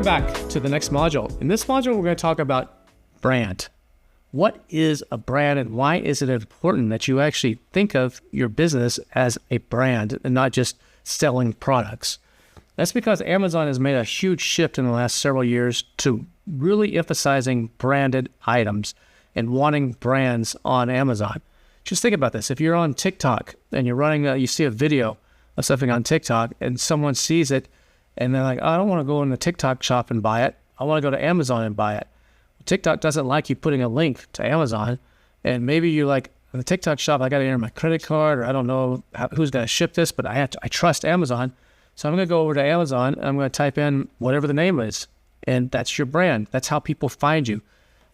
Welcome back to the next module. In this module, we're going to talk about brand. What is a brand and why is it important that you actually think of your business as a brand and not just selling products? That's because Amazon has made a huge shift in the last several years to really emphasizing branded items and wanting brands on Amazon. Just think about this. If you're on TikTok and you're running, you see a video of something on TikTok and someone sees it and they're like, oh, I don't want to go in the TikTok shop and buy it. I want to go to Amazon and buy it. TikTok doesn't like you putting a link to Amazon. And maybe you're like, in the TikTok shop, I got to enter my credit card, or I don't know who's going to ship this, but I trust Amazon. So I'm going to go over to Amazon and I'm going to type in whatever the name is. And that's your brand. That's how people find you.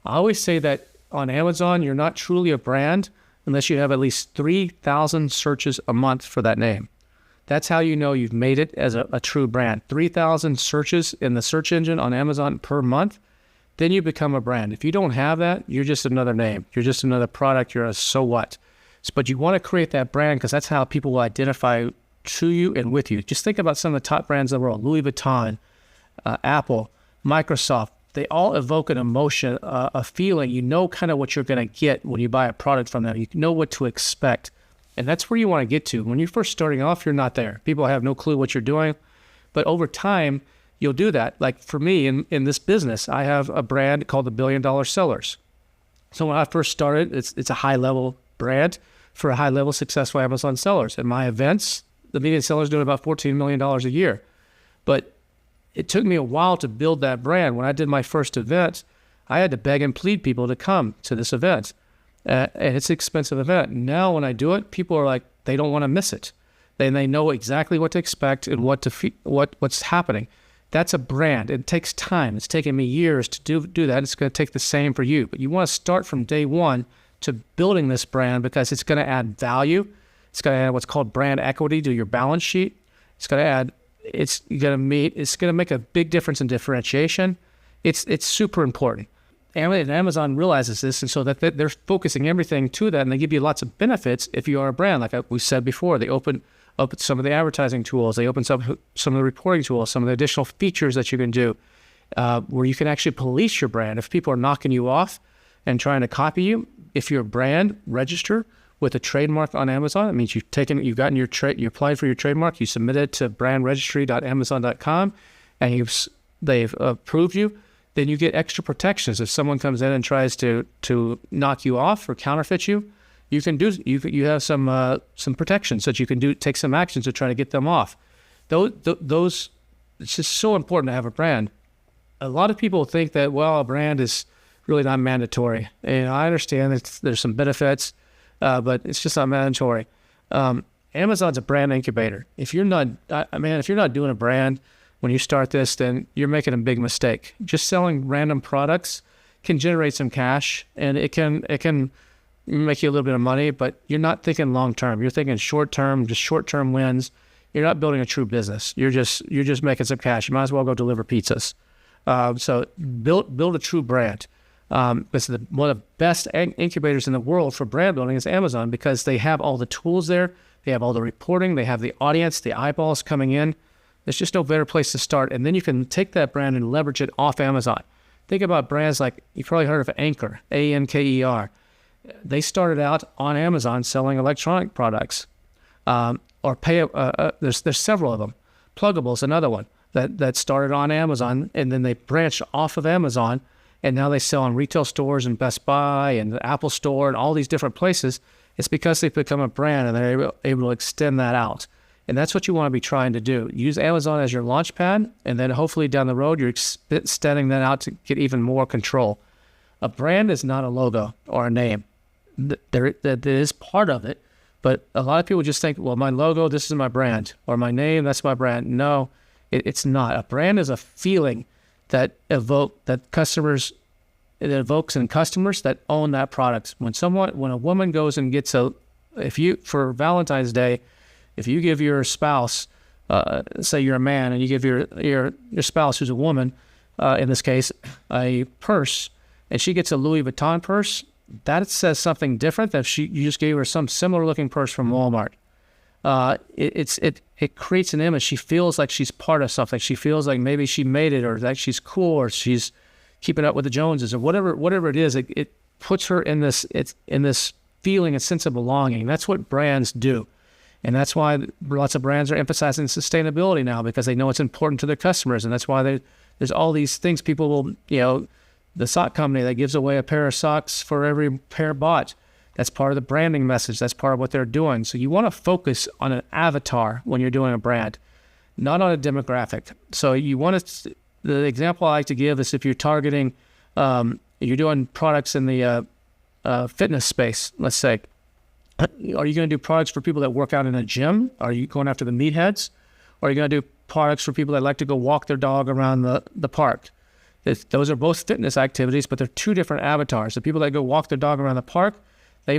I always say that on Amazon, you're not truly a brand unless you have at least 3,000 searches a month for that name. That's how you know you've made it as a true brand. 3,000 searches in the search engine on Amazon per month, then you become a brand. If you don't have that, you're just another name. You're just another product. You're a so what. But you want to create that brand because that's how people will identify to you and with you. Just think about some of the top brands in the world. Louis Vuitton, Apple, Microsoft. They all evoke an emotion, a feeling. You know kind of what you're going to get when you buy a product from them. You know what to expect. And that's where you want to get to. When you're first starting off, you're not there. People have no clue what you're doing. But over time, you'll do that. Like for me in this business, I have a brand called the $1 Billion Sellers. So when I first started, it's a high-level brand for a high-level successful Amazon sellers. At my events, the median seller is doing about $14 million a year. But it took me a while to build that brand. When I did my first event, I had to beg and plead people to come to this event. And it's an expensive event. Now when I do it, people are like, they don't want to miss it. They know exactly what to expect and what's happening. That's a brand. It takes time. It's taken me years to do that. It's going to take the same for you. But you want to start from day one to building this brand because it's going to add value. It's going to add what's called brand equity to your balance sheet. It's going to make a big difference in differentiation. It's super important. And Amazon realizes this, and so that they're focusing everything to that, and they give you lots of benefits if you are a brand. Like we said before, they open up some of the advertising tools, they open some of the reporting tools, some of the additional features that you can do, where you can actually police your brand. If people are knocking you off and trying to copy you, if you're a brand, register with a trademark on Amazon. It means you applied for your trademark, you submitted it to brandregistry.amazon.com, and they've approved you. Then you get extra protections. If someone comes in and tries to knock you off or counterfeit you, you have some protections that you can take some actions to try to get them off. Those it's just so important to have a brand. A lot of people think that, well, a brand is really not mandatory. And I understand that there's some benefits, but it's just not mandatory. Amazon's a brand incubator. If you're not doing a brand when you start this, then you're making a big mistake. Just selling random products can generate some cash, and it can make you a little bit of money, but you're not thinking long term. You're thinking short term, just short term wins. You're not building a true business. You're just making some cash. You might as well go deliver pizzas. So build a true brand. It's one of the best incubators in the world for brand building is Amazon because they have all the tools there. They have all the reporting. They have the audience, the eyeballs coming in. There's just no better place to start. And then you can take that brand and leverage it off Amazon. Think about brands like, you've probably heard of Anker, Anker. They started out on Amazon selling electronic products. There's several of them. Pluggable's another one that started on Amazon, and then they branched off of Amazon, and now they sell in retail stores and Best Buy and the Apple Store and all these different places. It's because they've become a brand and they're able to extend that out. And that's what you want to be trying to do. Use Amazon as your launch pad, and then hopefully down the road, you're extending that out to get even more control. A brand is not a logo or a name. That is part of it, but a lot of people just think, well, my logo, this is my brand, or my name, that's my brand. No, it's not. A brand is a feeling that evokes in customers that own that product. When a woman goes and gets for Valentine's Day, if you give your spouse, say you're a man, and you give your spouse, who's a woman, in this case, a purse, and she gets a Louis Vuitton purse, that says something different than you just gave her some similar looking purse from Walmart. It creates an image. She feels like she's part of something. She feels like maybe she made it, or that she's cool, or she's keeping up with the Joneses, or whatever it is. It puts her in this feeling, a sense of belonging. That's what brands do. And that's why lots of brands are emphasizing sustainability now, because they know it's important to their customers. And that's why there's all these things people will, the sock company that gives away a pair of socks for every pair bought. That's part of the branding message. That's part of what they're doing. So you want to focus on an avatar when you're doing a brand, not on a demographic. So you want to, the example I like to give is if you're targeting, you're doing products in the fitness space, let's say. Are you going to do products for people that work out in a gym? Are you going after the meatheads? Or are you going to do products for people that like to go walk their dog around the park? Those are both fitness activities, but they're two different avatars. The people that go walk their dog around the park, they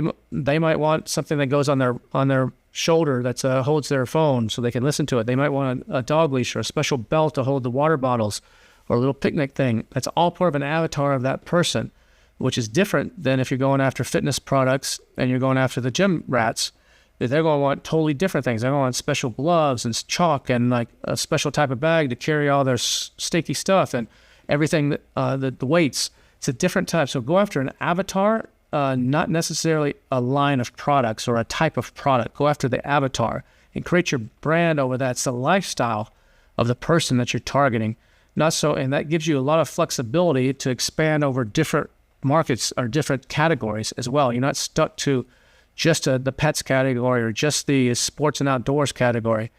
might want something that goes on their shoulder that holds their phone so they can listen to it. They might want a dog leash or a special belt to hold the water bottles, or a little picnic thing. That's all part of an avatar of that person, which is different than if you're going after fitness products and you're going after the gym rats. They're going to want totally different things. They're going to want special gloves and chalk and like a special type of bag to carry all their sticky stuff and everything, the weights. It's a different type. So go after an avatar, not necessarily a line of products or a type of product. Go after the avatar and create your brand over that. It's the lifestyle of the person that you're targeting. And that gives you a lot of flexibility to expand over different markets or different categories as well. You're not stuck to just the pets category or just the sports and outdoors category.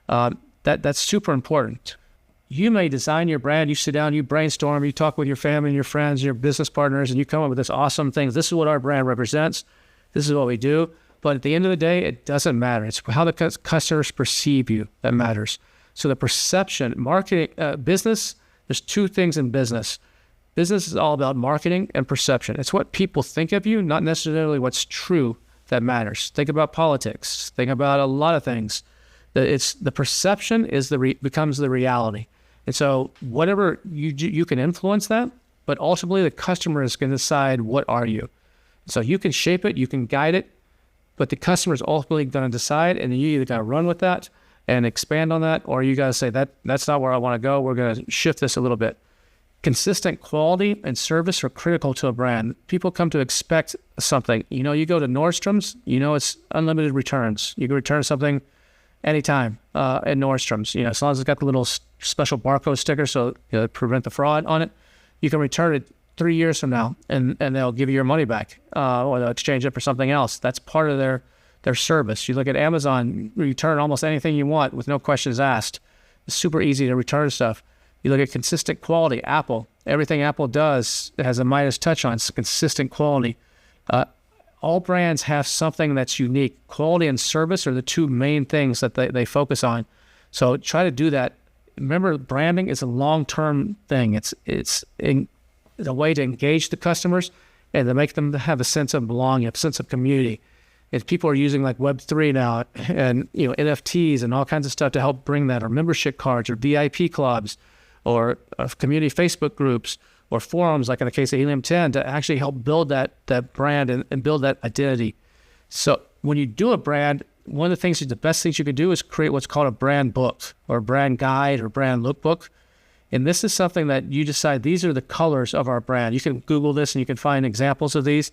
That's super important. You may design your brand, you sit down, you brainstorm, you talk with your family and your friends, your business partners, and you come up with this awesome thing. This is what our brand represents. This is what we do. But at the end of the day, it doesn't matter. It's how the customers perceive you that matters. So the perception, marketing, business, there's two things in business. Business is all about marketing and perception. It's what people think of you, not necessarily what's true, that matters. Think about politics. Think about a lot of things. It's the perception becomes the reality. And so whatever you can influence that, but ultimately the customer is going to decide what are you. So you can shape it, you can guide it, but the customer is ultimately going to decide, and you either got to run with that and expand on that, or you got to say that's not where I want to go. We're going to shift this a little bit. Consistent quality and service are critical to a brand. People come to expect something. You go to Nordstrom's, it's unlimited returns. You can return something anytime at Nordstrom's. As long as it's got the little special barcode sticker so prevent the fraud on it, you can return it 3 years from now and they'll give you your money back or they'll exchange it for something else. That's part of their service. You look at Amazon, you return almost anything you want with no questions asked. It's super easy to return stuff. You look at consistent quality. Apple, everything Apple does has a Midas touch on. It's consistent quality. All brands have something that's unique. Quality and service are the two main things that they focus on. So try to do that. Remember, branding is a long-term thing. It's a way to engage the customers and to make them have a sense of belonging, a sense of community. If people are using like Web3 now and NFTs and all kinds of stuff to help bring that, or membership cards or VIP clubs or community Facebook groups or forums, like in the case of Helium 10, to actually help build that brand and build that identity. So when you do a brand, one of the things, the best things you can do is create what's called a brand book or a brand guide or brand lookbook. And this is something that you decide, these are the colors of our brand. You can Google this and you can find examples of these,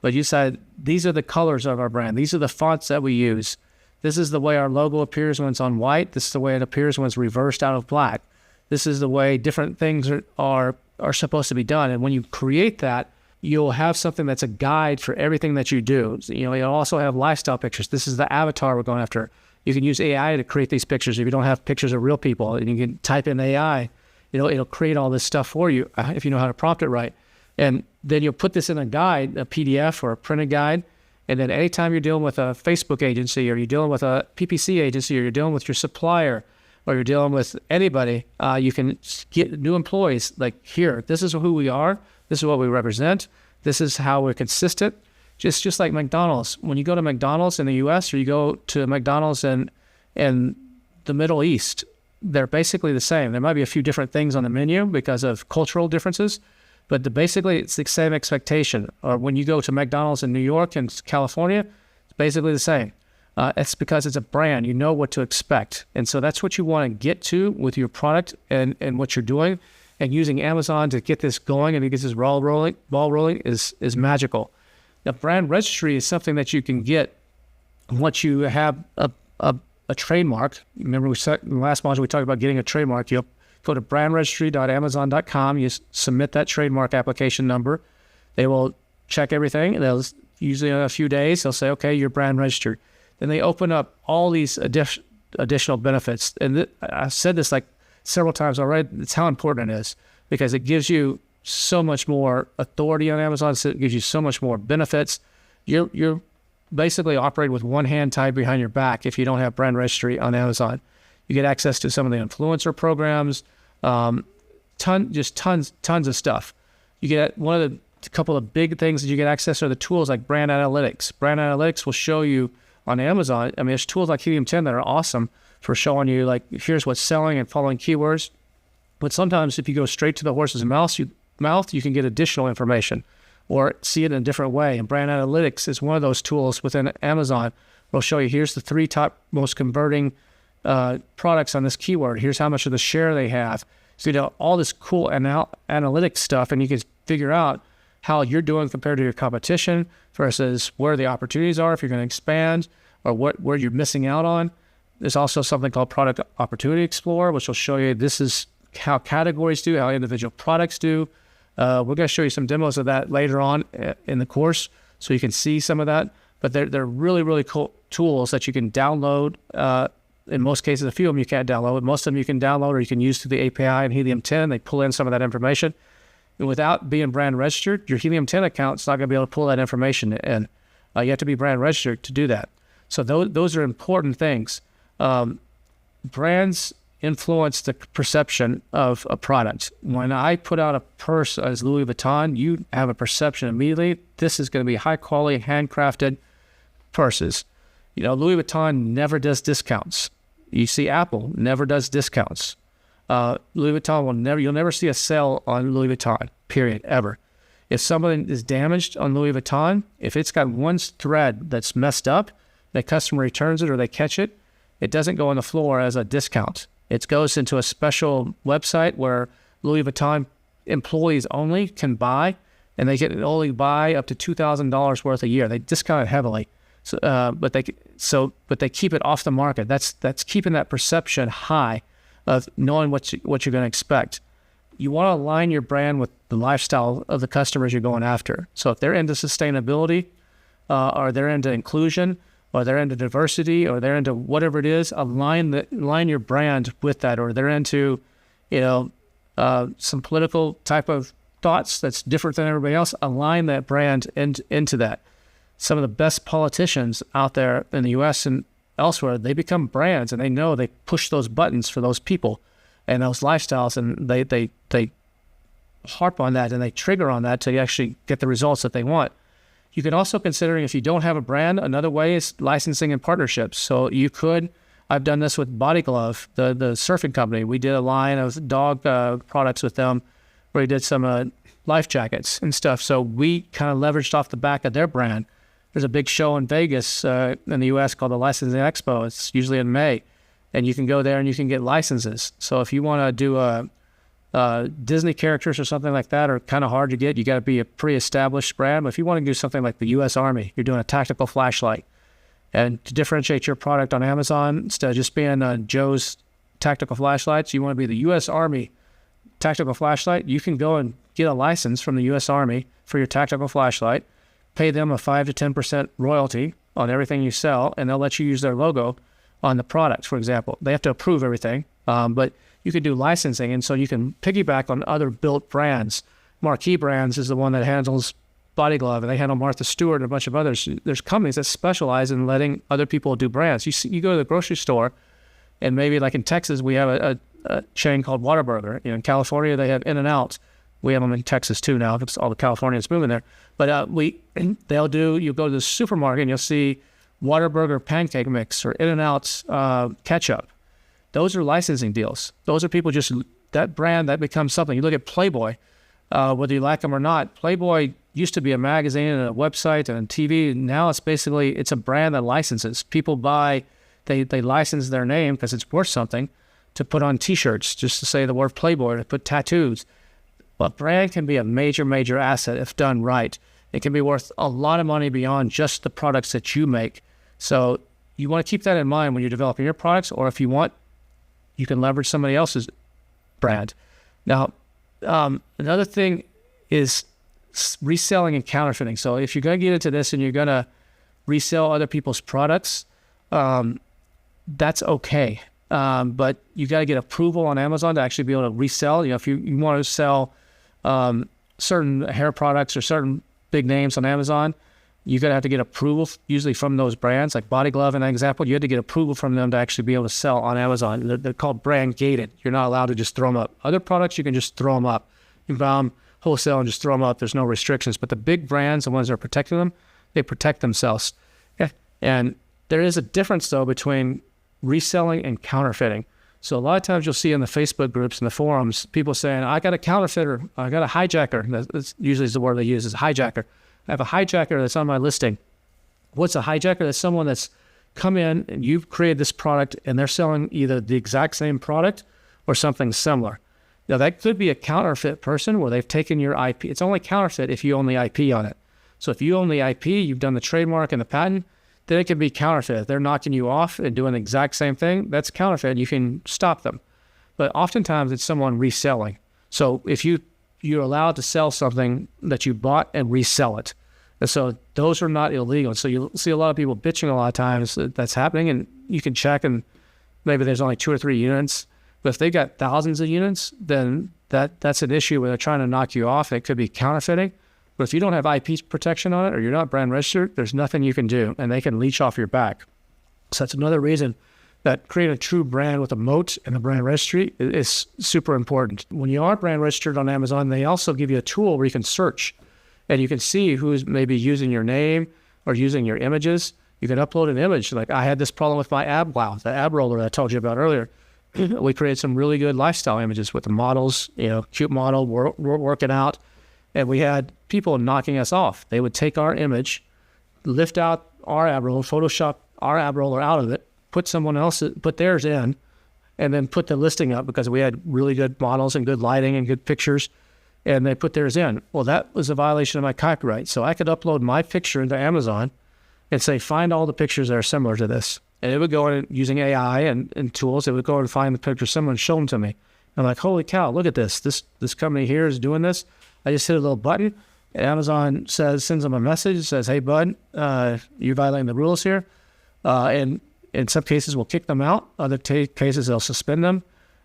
but you decide these are the colors of our brand. These are the fonts that we use. This is the way our logo appears when it's on white. This is the way it appears when it's reversed out of black. This is the way different things are supposed to be done. And when you create that, you'll have something that's a guide for everything that you do. You'll also have lifestyle pictures. This is the avatar we're going after. You can use AI to create these pictures if you don't have pictures of real people. And you can type in AI. It'll create all this stuff for you if you know how to prompt it right. And then you'll put this in a guide, a PDF or a printed guide. And then anytime you're dealing with a Facebook agency, or you're dealing with a PPC agency, or you're dealing with your supplier, or you're dealing with anybody, you can get new employees. Like, here, this is who we are. This is what we represent. This is how we're consistent. Just like McDonald's. When you go to McDonald's in the U.S. or you go to McDonald's in the Middle East, they're basically the same. There might be a few different things on the menu because of cultural differences, but basically it's the same expectation. Or when you go to McDonald's in New York and California, it's basically the same. It's because it's a brand. You know what to expect. And so that's what you want to get to with your product and what you're doing. And using Amazon to get this going and to get this ball rolling is magical. Now, brand registry is something that you can get once you have a trademark. Remember, in the last module we talked about getting a trademark. You'll go to brandregistry.amazon.com. You submit that trademark application number. They will check everything. They'll usually in a few days they'll say, okay, you're brand registered. Then they open up all these additional benefits. And I've said this like several times already. It's how important it is, because it gives you so much more authority on Amazon. So it gives you so much more benefits. You're basically operating with one hand tied behind your back if you don't have brand registry on Amazon. You get access to some of the influencer programs, tons of stuff. You get one of the couple of big things that you get access to are the tools like Brand Analytics. Brand Analytics will show you on Amazon. I mean, there's tools like Helium 10 that are awesome for showing you, like, here's what's selling and following keywords. But sometimes if you go straight to the horse's mouth, you can get additional information or see it in a different way. And Brand Analytics is one of those tools within Amazon. It'll show you, here's the 3 top most converting products on this keyword. Here's how much of the share they have. So, you know, all this cool analytics stuff, and you can figure out how you're doing compared to your competition versus where the opportunities are, if you're going to expand, or where you're missing out on. There's also something called Product Opportunity Explorer, which will show you this is how categories do, how individual products do. We're going to show you some demos of that later on in the course, so you can see some of that. But they're really, really cool tools that you can download. In most cases, a few of them you can't download. Most of them you can download or you can use through the API and Helium 10. They pull in some of that information. And without being brand registered, your Helium 10 account is not going to be able to pull that information in. You have to be brand registered to do that. So those are important things. Brands influence the perception of a product. When I put out a purse as Louis Vuitton, you have a perception immediately. This is going to be high quality, handcrafted purses. You know, Louis Vuitton never does discounts. You see, Apple never does discounts. Louis Vuitton you'll never see a sale on Louis Vuitton, period, ever. If something is damaged on Louis Vuitton, if it's got one thread that's messed up, the customer returns it or they catch it, it doesn't go on the floor as a discount. It goes into a special website where Louis Vuitton employees only can buy, and they can only buy up to $2,000 worth a year. They discount it heavily. But they keep it off the market. That's keeping that perception high of knowing what you're going to expect. You want to align your brand with the lifestyle of the customers you're going after. So if they're into sustainability, or they're into inclusion, or they're into diversity, or they're into whatever it is, align your brand with that. Or they're into, some political type of thoughts that's different than everybody else. Align that brand into that. Some of the best politicians out there in the U.S. and elsewhere, they become brands, and they know they push those buttons for those people and those lifestyles, and they harp on that and they trigger on that to actually get the results that they want. You can also consider, if you don't have a brand, another way is licensing and partnerships. So I've done this with Body Glove, the surfing company. We did a line of dog products with them where we did some life jackets and stuff. So we kind of leveraged off the back of their brand. There's a big show in Vegas in the U.S. called the Licensing Expo. It's usually in May. And you can go there and you can get licenses. So if you want to do Disney characters or something like that are kind of hard to get. You got to be a pre-established brand. But if you want to do something like the U.S. Army, you're doing a tactical flashlight. And to differentiate your product on Amazon, instead of just being Joe's tactical flashlights, you want to be the U.S. Army tactical flashlight. You can go and get a license from the U.S. Army for your tactical flashlight. Pay them a 5 to 10% royalty on everything you sell, and they'll let you use their logo on the product, for example. They have to approve everything, but you can do licensing, and so you can piggyback on other built brands. Marquee Brands is the one that handles Body Glove, and they handle Martha Stewart and a bunch of others. There's companies that specialize in letting other people do brands. You go to the grocery store, and maybe like in Texas, we have a chain called Whataburger. In California, they have In-N-Out. We have them in Texas too now, because all the Californians moving there. But you'll go to the supermarket and you'll see Whataburger pancake mix or In-N-Out's ketchup. Those are licensing deals. Those are people that brand that becomes something. You look at Playboy, whether you like them or not. Playboy, used to be a magazine and a website and TV. Now it's a brand that licenses. People buy, they license their name because it's worth something to put on T-shirts, just to say the word Playboy, to put tattoos. But brand can be a major, major asset if done right. It can be worth a lot of money beyond just the products that you make. So you want to keep that in mind when you're developing your products, or if you want, you can leverage somebody else's brand. Now, another thing is reselling and counterfeiting. So if you're going to get into this and you're going to resell other people's products, that's okay. But you got to get approval on Amazon to actually be able to resell. If you want to sell certain hair products or certain big names on Amazon, you're going to have to get approval, usually from those brands. Like Body Glove, an example, you had to get approval from them to actually be able to sell on Amazon. They're called brand gated. You're not allowed to just throw them up. Other products, you can just throw them up. You can buy them wholesale and just throw them up. There's no restrictions. But the big brands, the ones that are protecting them, they protect themselves. Yeah. And there is a difference, though, between reselling and counterfeiting. So a lot of times you'll see in the Facebook groups and the forums, people saying, I got a counterfeiter, I got a hijacker. That's usually the word they use is hijacker. I have a hijacker that's on my listing. What's a hijacker? That's someone that's come in and you've created this product and they're selling either the exact same product or something similar. Now that could be a counterfeit person where they've taken your IP. It's only counterfeit if you own the IP on it. So if you own the IP, you've done the trademark and the patent, then it can be counterfeit. If they're knocking you off and doing the exact same thing, that's counterfeit. You can stop them. But oftentimes it's someone reselling. So if you're allowed to sell something that you bought and resell it. And so those are not illegal. So you'll see a lot of people bitching a lot of times that that's happening, and you can check and maybe there's only 2 or 3 units. But if they got thousands of units, then that's an issue where they're trying to knock you off. It could be counterfeiting. But if you don't have IP protection on it or you're not brand registered, there's nothing you can do, and they can leech off your back. So that's another reason that creating a true brand with a moat and a brand registry is super important. When you are brand registered on Amazon, they also give you a tool where you can search and you can see who's maybe using your name or using your images. You can upload an image. Like I had this problem with my AbWow, the ab roller that I told you about earlier. We created some really good lifestyle images with the models, cute model, working out. And we had people knocking us off. They would take our image, lift out our ab roller, Photoshop our ab roller out of it, put theirs in, and then put the listing up because we had really good models and good lighting and good pictures, and they put theirs in. Well, that was a violation of my copyright. So I could upload my picture into Amazon and say, find all the pictures that are similar to this. And it would go in using AI and tools. It would go and find the picture similar and show them to me. I'm like, holy cow, look at this. This company here is doing this. I just hit a little button, and Amazon sends them a message, says, hey, bud, you're violating the rules here. And in some cases, we'll kick them out. Other cases, they'll suspend them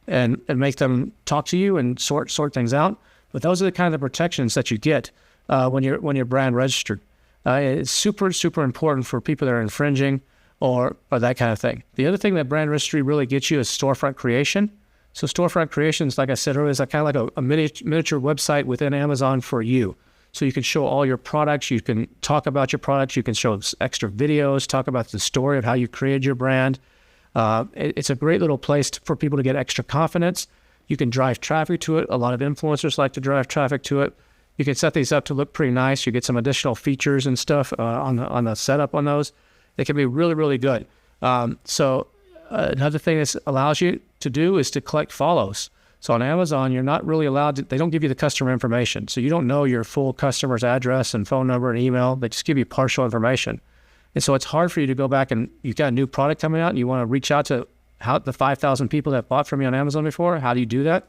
and make them talk to you and sort things out. But those are the kind of protections that you get when you're brand registered. It's super, super important for people that are infringing or that kind of thing. The other thing that brand registry really gets you is storefront creation. So storefront creations, like I said earlier, is kind of like a miniature website within Amazon for you. So you can show all your products. You can talk about your products. You can show extra videos, talk about the story of how you created your brand. It's a great little place for people to get extra confidence. You can drive traffic to it. A lot of influencers like to drive traffic to it. You can set these up to look pretty nice. You get some additional features and stuff on the setup on those. It can be really, really good. So another thing this allows you to do is to collect follows. So on Amazon, you're not really allowed to, they don't give you the customer information. So you don't know your full customer's address and phone number and email. They just give you partial information. And so it's hard for you to go back and you've got a new product coming out and you want to reach out to the 5,000 people that bought from you on Amazon before. How do you do that?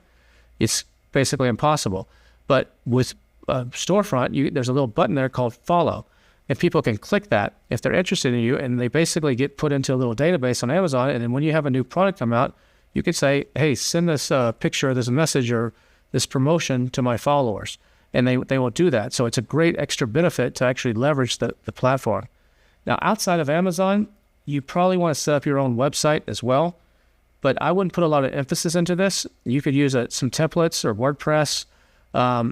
It's basically impossible. But with Storefront, there's a little button there called follow. And people can click that if they're interested in you, and they basically get put into a little database on Amazon. And then when you have a new product come out, you can say, hey, send this picture, this message, or this promotion to my followers. And they will do that. So it's a great extra benefit to actually leverage the platform. Now, outside of Amazon, you probably want to set up your own website as well. But I wouldn't put a lot of emphasis into this. You could use some templates or WordPress,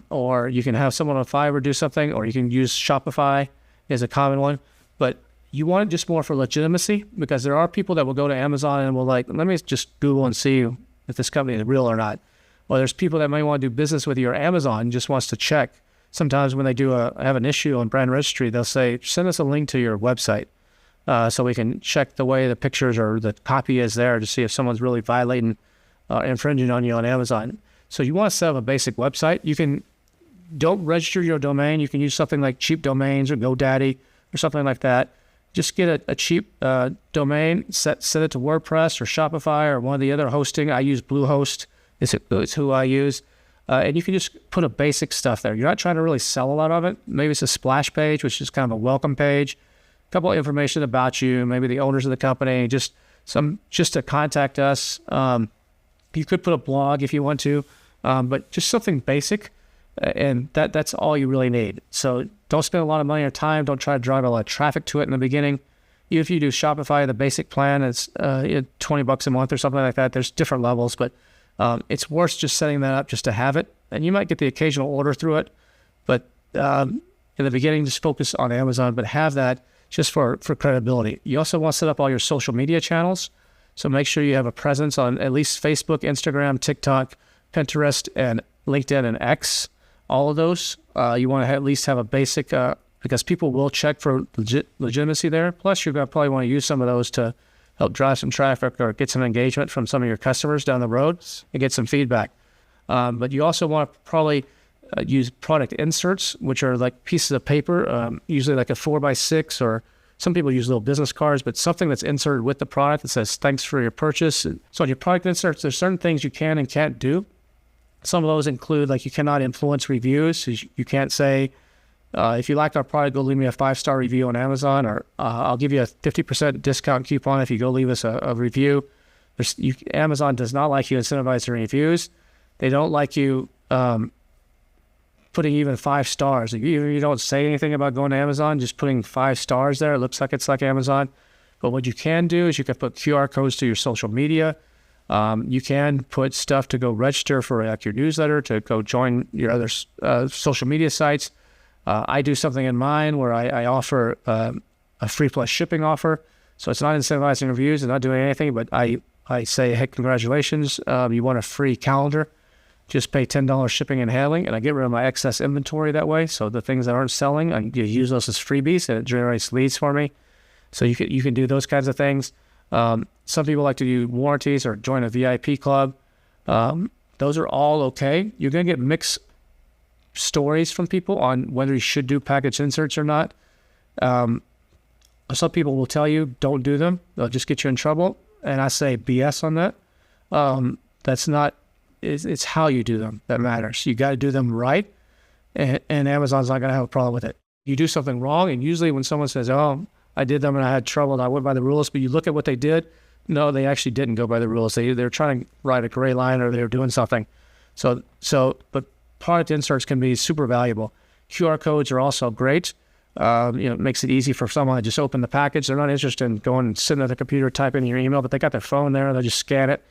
or you can have someone on Fiverr do something, or you can use Shopify as a common one. But you want it just more for legitimacy, because there are people that will go to Amazon and will let me just Google and see if this company is real or not. Or there's people that might want to do business with you, or Amazon just wants to check sometimes when they have an issue on brand registry, they'll say, send us a link to your website so we can check the way the pictures or the copy is there to see if someone's really violating, infringing on you on Amazon. So you want to set up a basic website. Don't register your domain. You can use something like Cheap Domains or GoDaddy or something like that. Just get a cheap domain, set it to WordPress or Shopify or one of the other hosting. I use Bluehost. It's who I use. And you can just put a basic stuff there. You're not trying to really sell a lot of it. Maybe it's a splash page, which is kind of a welcome page. A couple of information about you, maybe the owners of the company, just to contact us. You could put a blog if you want to, but just something basic. And that's all you really need. So don't spend a lot of money or time. Don't try to drive a lot of traffic to it in the beginning. Even if you do Shopify, the basic plan is $20 a month or something like that. There's different levels, but it's worth just setting that up just to have it. And you might get the occasional order through it, but in the beginning, just focus on Amazon, but have that just for credibility. You also want to set up all your social media channels. So make sure you have a presence on at least Facebook, Instagram, TikTok, Pinterest, and LinkedIn and X. All of those, you want to at least have a basic, because people will check for legitimacy there. Plus, you're going to probably want to use some of those to help drive some traffic or get some engagement from some of your customers down the road and get some feedback. But you also want to probably use product inserts, which are like pieces of paper, usually like a 4x6, or some people use little business cards, but something that's inserted with the product that says, thanks for your purchase. So on your product inserts, there's certain things you can and can't do. Some of those include, like, you cannot influence reviews. So you can't say, if you like our product, go leave me a 5-star review on Amazon, or I'll give you a 50% discount coupon if you go leave us a review. Amazon does not like you incentivizing reviews. They don't like you putting even 5 stars. If you don't say anything about going to Amazon, just putting 5 stars there, it looks like it's like Amazon. But what you can do is you can put QR codes to your social media. You can put stuff to go register for like your newsletter, to go join your other social media sites. I do something in mine where I offer a free plus shipping offer. So it's not incentivizing reviews and not doing anything, but I say, hey, congratulations. You want a free calendar. Just pay $10 shipping and handling, and I get rid of my excess inventory that way. So the things that aren't selling, I use those as freebies, and it generates leads for me. So you can do those kinds of things. Some people like to do warranties or join a VIP club. Those are all okay. You're going to get mixed stories from people on whether you should do package inserts or not. Some people will tell you, don't do them. They'll just get you in trouble. And I say BS on that. That's not, it's how you do them that matters. You got to do them right. And Amazon's not going to have a problem with it. You do something wrong, and usually when someone says, oh, I did them and I had trouble and I went by the rules, but you look at what they did, no, they actually didn't go by the rules. They're trying to write a gray line, or they're doing something. But product inserts can be super valuable. QR codes are also great. It makes it easy for someone to just open the package. They're not interested in going and sitting at the computer, typing in your email, but they got their phone there. They'll just scan it.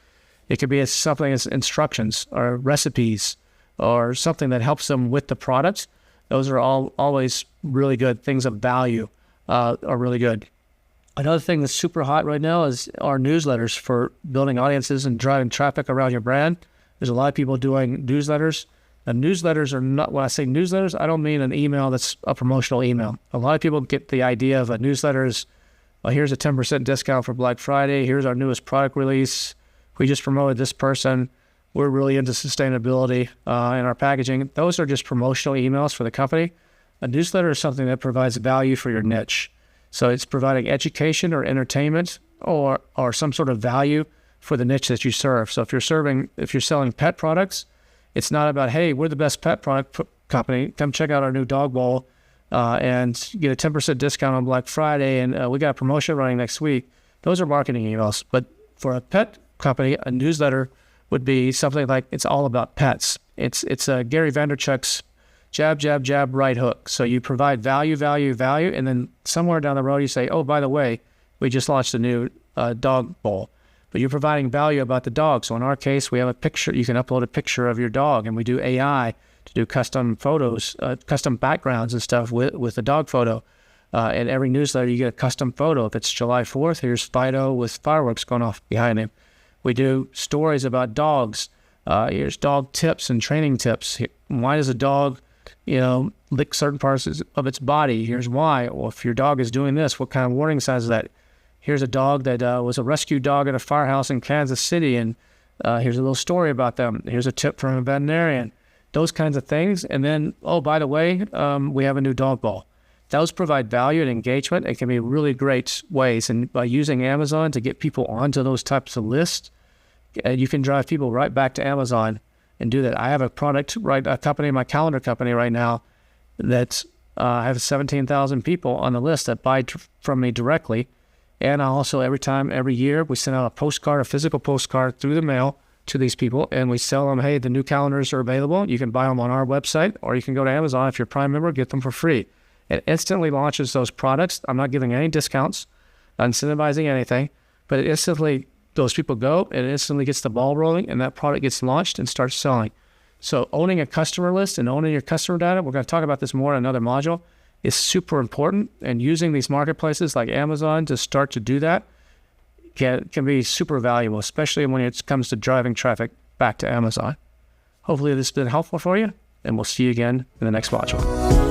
It could be something as instructions or recipes or something that helps them with the product. Those are always really good. Things of value are really good. Another thing that's super hot right now is our newsletters for building audiences and driving traffic around your brand. There's a lot of people doing newsletters. And newsletters are not, when I say newsletters, I don't mean an email that's a promotional email. A lot of people get the idea of a newsletter as, well, here's a 10% discount for Black Friday. Here's our newest product release. We just promoted this person. We're really into sustainability in our packaging. Those are just promotional emails for the company. A newsletter is something that provides value for your niche. So it's providing education or entertainment or some sort of value for the niche that you serve. So if you're selling pet products, it's not about, hey, we're the best pet product company. Come check out our new dog bowl and get a 10% discount on Black Friday. And we got a promotion running next week. Those are marketing emails. But for a pet company, a newsletter would be something like, it's all about pets. It's Gary Vaynerchuk's jab, jab, jab, right hook. So you provide value, value, value, and then somewhere down the road you say, oh, by the way, we just launched a new dog bowl. But you're providing value about the dog. So in our case, we have a picture. You can upload a picture of your dog, and we do AI to do custom photos, custom backgrounds and stuff with the dog photo. And every newsletter, you get a custom photo. If it's July 4th, here's Fido with fireworks going off behind him. We do stories about dogs. Here's dog tips and training tips. Why does a dog, lick certain parts of its body. Here's why. Well, if your dog is doing this, what kind of warning signs is that? Here's a dog that was a rescue dog at a firehouse in Kansas City, and here's a little story about them. Here's a tip from a veterinarian. Those kinds of things. And then, oh, by the way, we have a new dog bowl. Those provide value and engagement. It can be really great ways. And by using Amazon to get people onto those types of lists, you can drive people right back to Amazon and do that. I have a product, a company, my calendar company right now, that I have 17,000 people on the list that buy from me directly. And I also, every year, we send out a postcard, a physical postcard through the mail to these people, and we sell them, hey, the new calendars are available. You can buy them on our website, or you can go to Amazon. If you're a Prime member, get them for free. It instantly launches those products. I'm not giving any discounts, not incentivizing anything, but it instantly, those people go, and it instantly gets the ball rolling, and that product gets launched and starts selling. So owning a customer list and owning your customer data, we're going to talk about this more in another module, is super important. And using these marketplaces like Amazon to start to do that can be super valuable, especially when it comes to driving traffic back to Amazon. Hopefully this has been helpful for you, and we'll see you again in the next module.